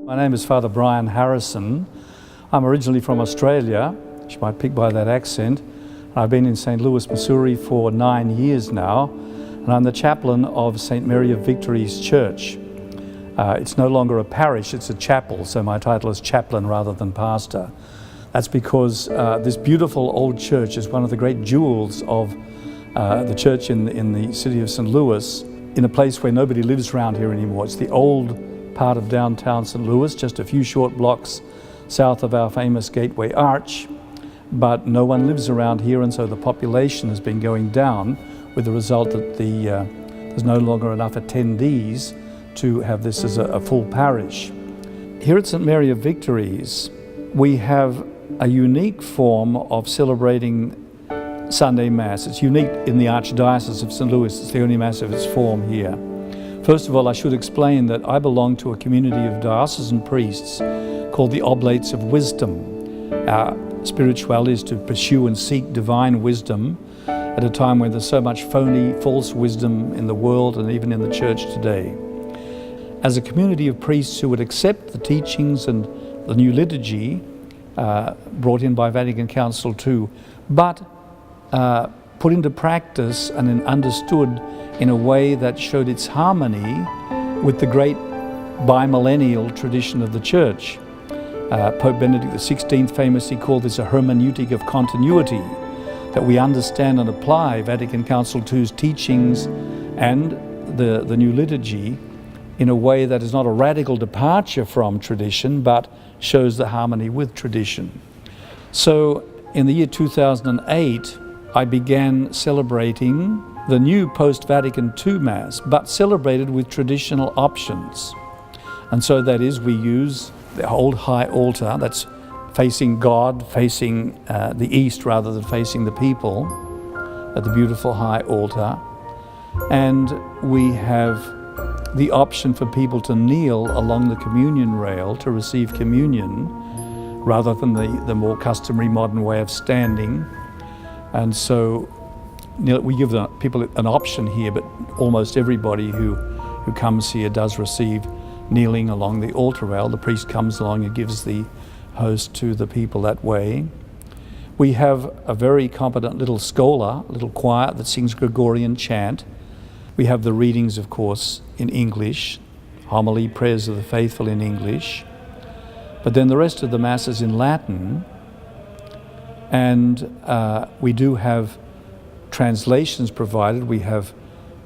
My name is Father Brian Harrison. I'm originally from Australia, which you might pick by that accent. I've been in St. Louis, Missouri for 9 years now, and I'm the chaplain of St. Mary of Victories Church. It's no longer a parish, it's a chapel, so my title is chaplain rather than pastor. That's because this beautiful old church is one of the great jewels of the church in the city of St. Louis, in a place where nobody lives around here anymore. It's the old part of downtown St. Louis, just a few short blocks south of our famous Gateway Arch, but no one lives around here, and so the population has been going down, with the result that there's no longer enough attendees to have this as a full parish. Here at St. Mary of Victories, we have a unique form of celebrating Sunday Mass. It's unique in the Archdiocese of St. Louis. It's the only Mass of its form here. First of all, I should explain that I belong to a community of diocesan priests called the Oblates of Wisdom. Our spirituality is to pursue and seek divine wisdom at a time when there's so much phony, false wisdom in the world and even in the church today. As a community of priests who would accept the teachings and the new liturgy brought in by Vatican Council II, but put into practice and understood in a way that showed its harmony with the great bimillennial tradition of the Church. Pope Benedict XVI famously called this a hermeneutic of continuity, that we understand and apply Vatican Council II's teachings and the new liturgy in a way that is not a radical departure from tradition, but shows the harmony with tradition. So in the year 2008, I began celebrating the new post-Vatican II Mass, but celebrated with traditional options. And so that is, we use the old high altar that's facing God, facing the east rather than facing the people, at the beautiful high altar. And we have the option for people to kneel along the communion rail to receive communion, rather than the more customary modern way of standing. And so we give people an option here, but almost everybody who comes here does receive kneeling along the altar rail. The priest comes along and gives the host to the people that way. We have a very competent little schola, little choir that sings Gregorian Chant. We have the readings, of course, in English, homily, prayers of the faithful in English. But then the rest of the Mass is in Latin, and we do have translations provided. We have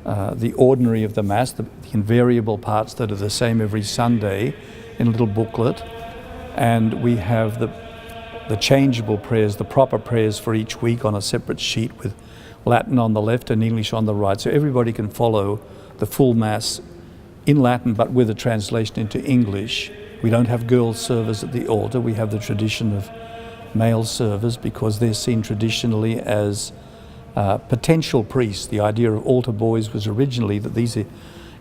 the ordinary of the Mass, the invariable parts that are the same every Sunday, in a little booklet, and we have the changeable prayers, the proper prayers for each week on a separate sheet with Latin on the left and English on the right, so everybody can follow the full Mass in Latin but with a translation into English. We don't have girls' service at the altar. We have the tradition of male service because they're seen traditionally as potential priests. The idea of altar boys was originally that these are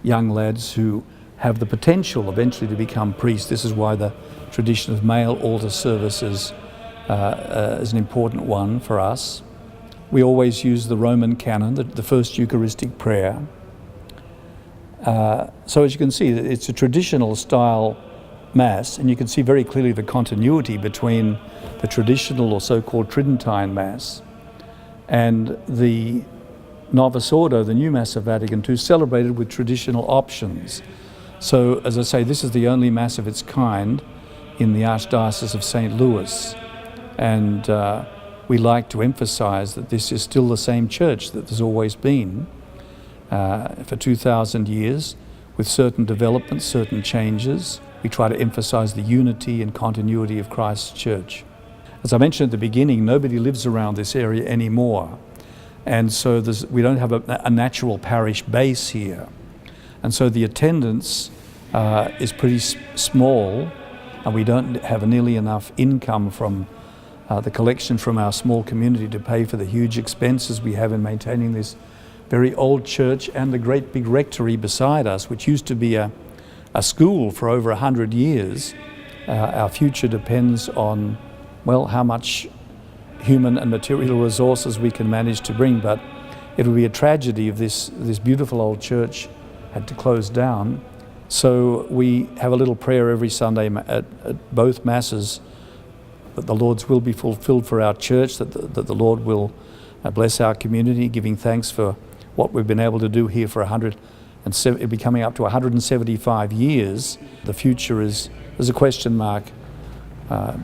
young lads who have the potential eventually to become priests. This is why the tradition of male altar service is an important one for us. We always use the Roman canon, the first Eucharistic prayer. So as you can see, it's a traditional style Mass, and you can see very clearly the continuity between the traditional or so-called Tridentine Mass and the novus ordo, the new Mass of Vatican II, celebrated with traditional options. So, as I say, this is the only Mass of its kind in the Archdiocese of St. Louis, and we like to emphasize that this is still the same church that there's always been for 2,000 years, with certain developments, certain changes. We try to emphasize the unity and continuity of Christ's church. As I mentioned at the beginning, nobody lives around this area anymore, and so we don't have a natural parish base here, and so the attendance is pretty small, and we don't have nearly enough income from the collection from our small community to pay for the huge expenses we have in maintaining this very old church and the great big rectory beside us, which used to be a school for over 100 years. Our future depends on, well, how much human and material resources we can manage to bring, but it would be a tragedy if this beautiful old church had to close down. So we have a little prayer every Sunday at both Masses, that the Lord's will be fulfilled for our church, that the Lord will bless our community, giving thanks for what we've been able to do here for it'll be coming up to 175 years. The future is a question mark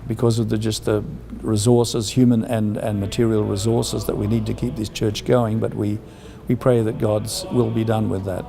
because of the resources, human and material resources that we need to keep this church going, but we pray that God's will be done with that.